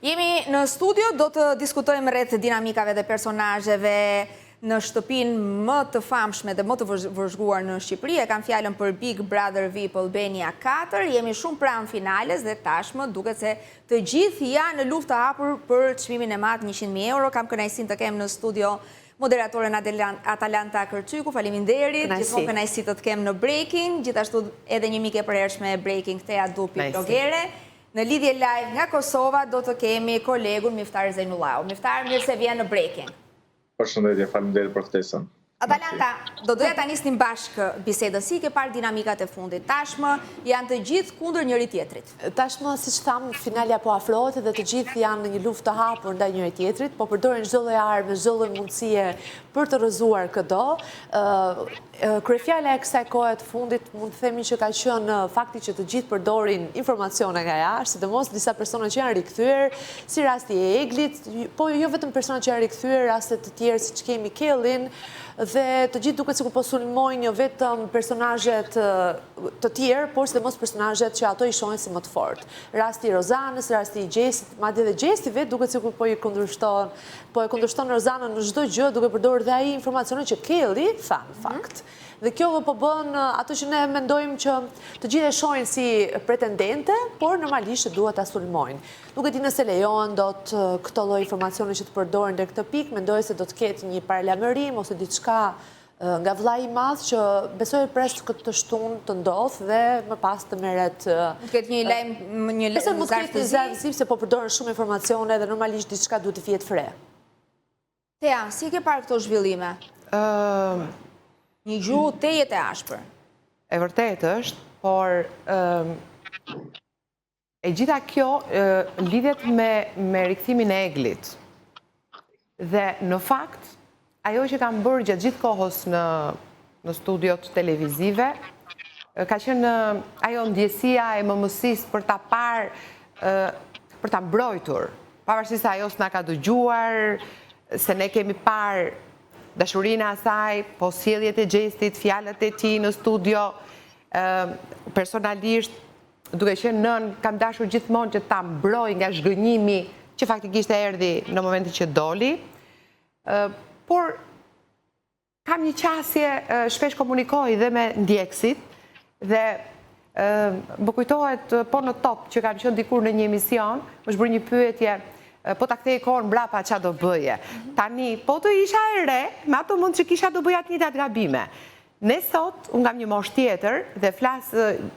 Jemi në studio, do të diskutojmë rreth dinamikave dhe personazheve në shtëpinë më të famshme dhe më të vëzhguar në Shqipëri. E kam fjalën për Big Brother VIP Albania 4. Jemi shumë pranë finales dhe tashmë duket se të gjithë janë në luftë të hapur për çmimin e madh 100.000 euro. Kam kënaqësinë të kem në studio moderatorën Atalanta Kërçyku, faleminderit. Gjithmonë kënaqësi të kem në Breaking, gjithashtu edhe një mike e përhershme e Breaking, Thea Dupi, blogere. Në lidhje live nga Kosova do të kemi kolegun Miftar Zeinullau. Miftar, mirë se vjen në Breaking. Përshëndetje, faleminderit për ftesën. Atalanta, do doja ta nisnim bashkë bisedën. Si ke parë dinamikat e fundit? Tashmë janë të gjithë kundër njëri tjetrit. Tashmë, siç tham, finalja po afrohet dhe të gjithë janë në një luftë të hapur ndaj njëri tjetrit, po përdorin çdo lloj armë, çdo lloj mundësie për të rrëzuar këdo. Kryefjala e kësaj kohe të fundit mund të themi që ka qenë fakti që të gjithë përdorin informacione nga jashtë, sidomos disa persona që janë rikthyer, si rasti i Eglit, po jo vetëm persona që janë rikthyer, raste të tjerë siç kemi Kellin, dhe të gjithë duket sikur po sulmojnë jo vetëm personazhet të tjerë, por sidomos personazhet që ato i shohin si më të fortë. Rasti i Rozanës, rasti i Gjesit, madje edhe Gjesi vetë duket sikur po e kundërshton Rozanën në çdo gjë, duke përdorur dhe ai informacione që Kelli tha në fakt. Dhe kjo po bën ato që ne mendojmë që të gjithë e shohin si pretendente, por normalisht duhet ta sulmojnë. Nuk e di nëse lejohen dot këto lloj informacione që të përdoren deri këtë pikë, mendoj se do të ketë një paralajmërim ose diçka nga vllai i madh që besoj pres këtë shtunë të ndodhë dhe më pas të merret ketë një lajm zartëzi se po përdoren shumë informacione dhe normalisht diçka duhet të fihet fre. Thea, si ke parë këto zhvillime? Një gjuhë tejet e ashpër. E vërtet është, por e gjitha kjo lidhet me rikthimin e Eglit. Dhe në fakt, ajo që kam bërë gjatë gjithë kohës në studiot televizive, ka qenë ajo ndjesia e mëmësisë për ta parë, për ta mbrojtur. Pavarësisht se ajo s'na ka dëgjuar, se ne kemi parë dashurinë e asaj, po sjelljet e Gjestit, fjalët e tij në studio, personalisht, duke qenë nën, kam dashur gjithmonë që ta mbroj nga zhgënjimi që faktikisht e erdhi në momentin që doli. Por kam një qasje, shpesh komunikoj dhe me ndjekësit dhe më kujtohet po në top që kam qenë dikur në një emision, është bërë një pyetje, po ta kthej kohën mbrapa ç'a do bëje. Tani, po të isha e re, me ato mund që kisha do bëja të njëjtat gabime. Ne sot, unë kam një moshë tjetër dhe flas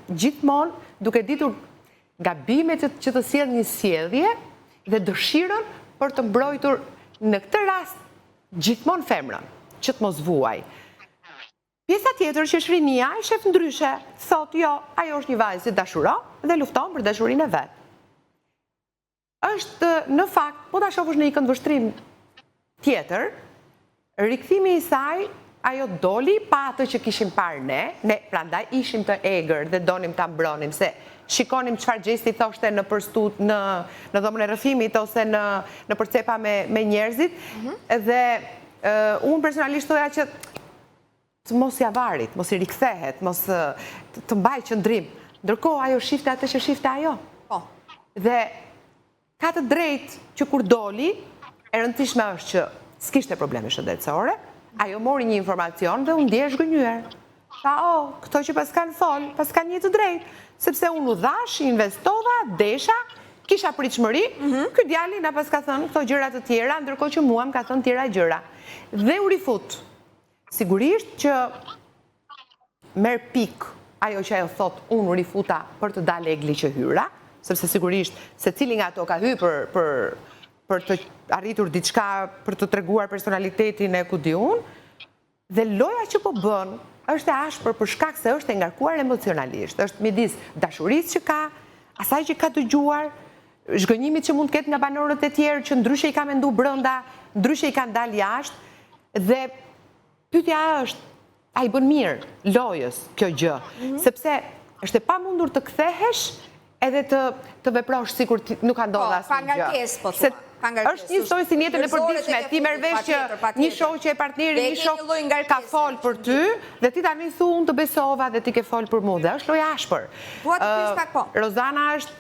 gjithmonë duke ditur gabimet që të sjell një sjellje dhe dëshirën për të mbrojtur në këtë rast gjithmonë femrën, që të mos vuaj. Pjesa tjetër që është rinia, e shef ndryshe, thotë jo, ajo është një vajzë që dashuron dhe lufton për dashurinë e vet. Është në fakt, po ta shohësh në një këndvështrim tjetër, rikthimi i saj, ajo doli pa atë që kishim parë ne prandaj ishim të egër dhe donim ta mbronim, se shikonim çfarë gjesti thoshte në dhomën e rrëfimit ose në përcepa me njerëzit, dhe unë personalisht thoja që të mos ia varit, mos i rikthehet, mos të mbaj qëndrim. Ndërkohë ajo shifte atë që shifte ajo. Dhe ka të drejtë që kur doli, e rëndësishme është që s'kishte probleme shëndetësore, ajo mori një informacion dhe unë ndje zhgënjyer. Tha, këto që pas kanë fol, pas kanë një të drejtë, sepse unë u dhash, investova, desha, kisha pritshmëri, ky djali na pas ka thënë këto gjëra të tjera, ndërkohë që mua më ka thënë tjera gjëra. Dhe u rifut. Sigurisht që merr pik ajo që ajo thot, unë u rifuta për të dalë Egli që hyra, sepse sigurisht se cili nga ato ka hyrë për të arritur diçka, për të treguar personalitetin e ku di unë, dhe loja që po bën është e ashpër për shkak se është e ngarkuar emocionalisht, është midis dashurisë që ka, asaj që ka dëgjuar, zhgënjimit që mund të ketë nga banorët e tjerë që ndryshe i ka mendu brenda, ndryshe i kanë dalë jashtë, dhe pyetja është, a i bën mirë lojës kjo gjë, sepse është e pamundur të kthehesh edhe të veprosh sikur nuk ka ndodhur asnjë gjë. Pangarkesë, po thua. Është një soi si në jetën e përditshme, ti merr vesh që një shoqë e partneri, një shok ka fol për ty dhe ti tani thu unë të besova dhe ti ke fol për mua dhe është lojë ashpër. Rozana është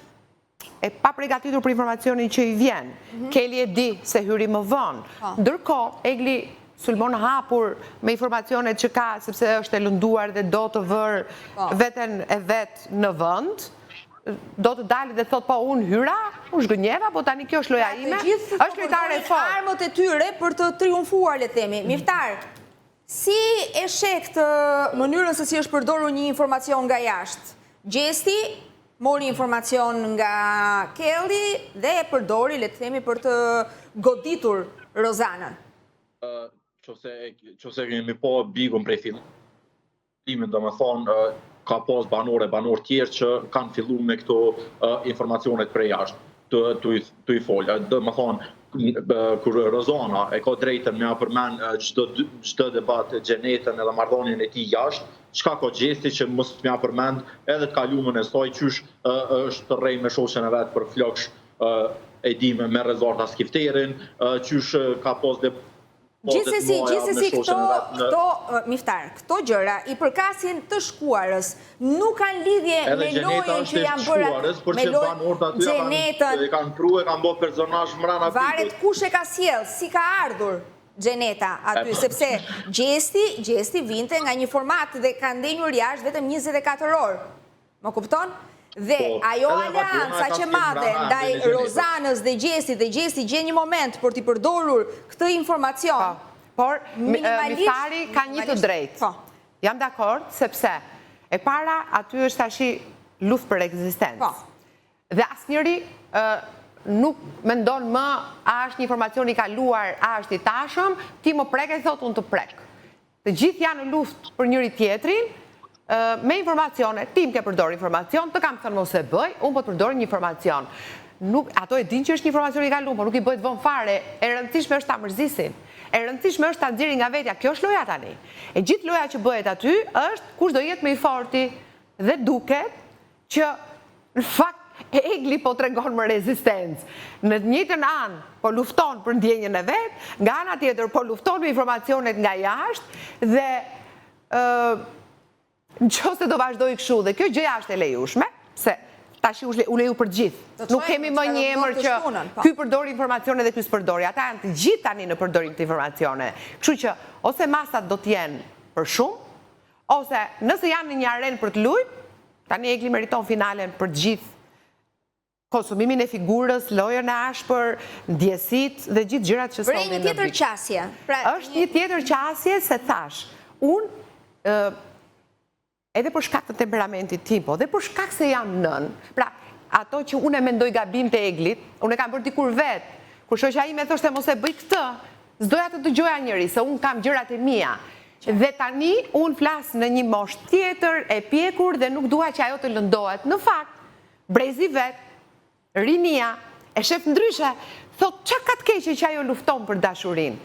e pa përgatitur për informacionin që i vjen. Kelly e di se hyri më vonë. Ndërkohë, Egli sulmon hapur me informacionet që ka, sepse është e lënduar dhe do të vërë veten e vetë në vend, do të dalë dhe thot, po unë hyra, unë shgënjeva, po tani kjo është loja ime, është lojtare e fortë. Armët e tyre për të triumfuar, le themi. Miftar, si e shek të mënyrën se si është përdorur një informacion nga jashtë? Gjesti mori informacion nga Kelly dhe e përdori, le të themi, për të goditur Rozanën. Qose kemi po bigun prej fillimin, do me thonë, ka pas banor tjerë që kanë fillu me këto informacionet prej jashtë të i folja. Do me thonë, kur Rozana e ka drejtën me a përmen çdo debat gjenetën edhe marrëdhënien e tij jashtë, çka ka Gjesti që mos me a përmend edhe të kalumën e saj qysh është të rrej me shoqen e vet për floksh e dime me Rezarta Skifterin, qysh ka pas Gjithsesi këto Miftar, këto gjëra i përkasin të shkuarës, nuk kanë lidhje me lojën që janë bërë, me lojën Gjenetën. E kanë pru, e kanë bërë personazh mrena pikut. Varet kush e ka sjell, si ka ardhur Gjeneta aty, sepse Gjesti vinte nga një format dhe ka ndenjur jashtë vetëm 24 orë. Më kupton? Dhe ajo alianca që madhe ndaj Rozanës dhe Gjesti gjen një moment për t'i përdorur këtë informacion. Por, Miftari ka një të drejtë. Jam dakord, sepse e para aty është tashi luftë për ekzistencë. Dhe asnjëri nuk mendon më a është një informacion i kaluar, a është i tashëm, ti më prek e thot unë të prek. Të gjithë janë në luftë për njëri tjetrin, me informacione, ti më ke përdor informacion, të kam thënë mos e bëj, unë po të përdor një informacion. Ato e din që është një informacion i kaluar, por nuk i bëjt vonë fare, e rëndësishme është ta mërzisin, e rëndësishme është ta nxjerrin nga vetja, kjo është loja tani. E gjithë loja që bëhet aty është kush do jetë më i forti dhe duket që në fakt Egli po tregon më rezistencë. Në të njëjtën anë po lufton për ndjenjën e vet, nga ana tjetër po lufton me informacionet nga jashtë dhe në qoftë do vazhdoj kështu dhe kjo gjëja është e lejushme, se tash u leju për gjithë. Nuk kemi më një emër që ky përdori informacione dhe ky s'përdori. Ata janë të gjithë tani në përdorim të informacione. Kështu që ose masat do të jenë për shumë, ose nëse janë në një arenë për të luajtur, tani Egli meriton finalen për të gjithë. Konsumimin e figurës, lojën e ashpër, ndjesitë dhe gjithë gjërat që sonin në një tjetër qasje. Është një tjetër qasje se thash, unë edhe për shkak të temperamentit tim, po dhe për shkak se jam nën, pra ato që unë e mendoj gabim të Eglit, unë e kam bërë dikur vetë, kur shoqja ime thoshte mos e bëj këtë, s'doja të dëgjoja njëri, se unë kam gjërat e mia. Dhe tani unë flas në një moshë tjetër e pjekur dhe nuk dua që ajo të lëndohet. Në fakt, brezi vet, rinia, e shef ndryshe, thot çka ka të keqe që ajo lufton për dashurinë.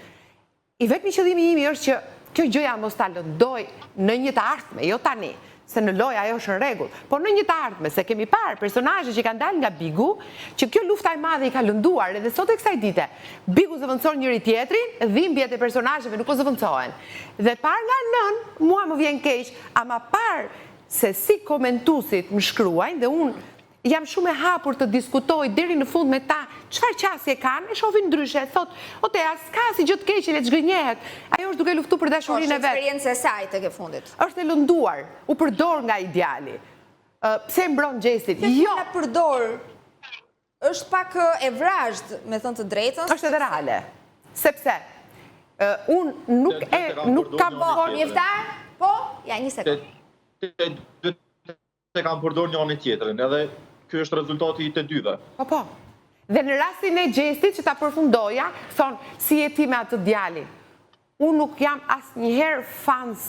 I vetmi qëllimi imi është që kjo gjëja mos ta lëndoj në një të ardhme, jo tani, se në lojë ajo është në rregull, por në një të ardhme, se kemi parë personazhe që kanë dalë nga Bigu, që kjo lufta e madhe i ka lënduar, edhe sot e kësaj dite, Bigu zëvendëson njëri tjetrin, dhimbjet e personazheve nuk po zëvendësohen. Dhe parë nga nën, mua më vjen keq, ama parë se si komentuesit më shkruajnë dhe unë jam shumë e hapur të diskutoj deri në fund me ta çfarë qasje kanë, e shohin ndryshe, thot, Otea, s'ka si gjë të keqe, le të zhgënjehet. Ajo është duke luftuar për dashurinë e vet. Është eksperiencë e saj tek e fundit. Është e lënduar, u përdor nga ideali. Pse mbron Gjestit? Jo. Në përdor është pak e vrazhd, me thënë të drejtën. Është edhe reale. Sepse unë nuk kam bërë Miftar, po, ja një sekondë. Se kam përdor njëri tjetrin, edhe ky është rezultati i të dyve. Po. Dhe në rastin e Gjestit që ta përfundoja, thonë, si je ti me atë djalin. Unë nuk jam asnjëherë fans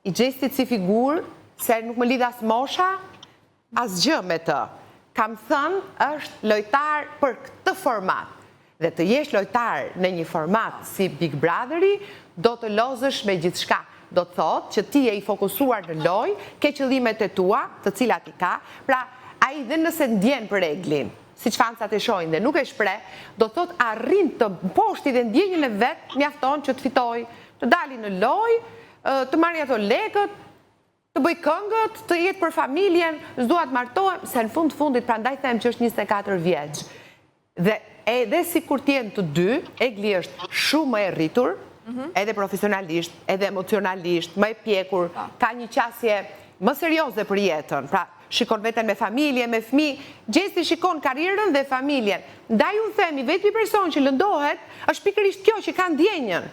i Gjestit si figurë, se nuk më lidh as mosha, as gjë me të. Kam thënë, është lojtar për këtë format. Dhe të jesh lojtar në një format si Big Brotheri, do të lozësh me gjithçka. Do të thotë që ti je i fokusuar në lojë, ke qëllimet e tua, të cilat i ka, pra ai dhe nëse ndjen për Eglin, siç fancat e shohin dhe nuk e shpreh, do thotë arrin të mposhti dhe ndjenjën e vet, mjafton që të fitoj, të dali në lojë, të marrë ato lekët, të bëj këngët, të jetë për familjen, s'dua të martohem, se në fundit prandaj them që është 24 vjeç. Dhe edhe si kur t'jenë të dy, Egli është shumë më e rritur, edhe profesionalisht, edhe emocionalisht, më e pjekur, ka një qasje më serioze për jetën, pra shikon veten me familje, me fëmijë, Gjesti shikon karrierën dhe familjen. Ndaj unë themi, vetmi person që lëndohet, është pikërisht kjo që ka ndjenjën.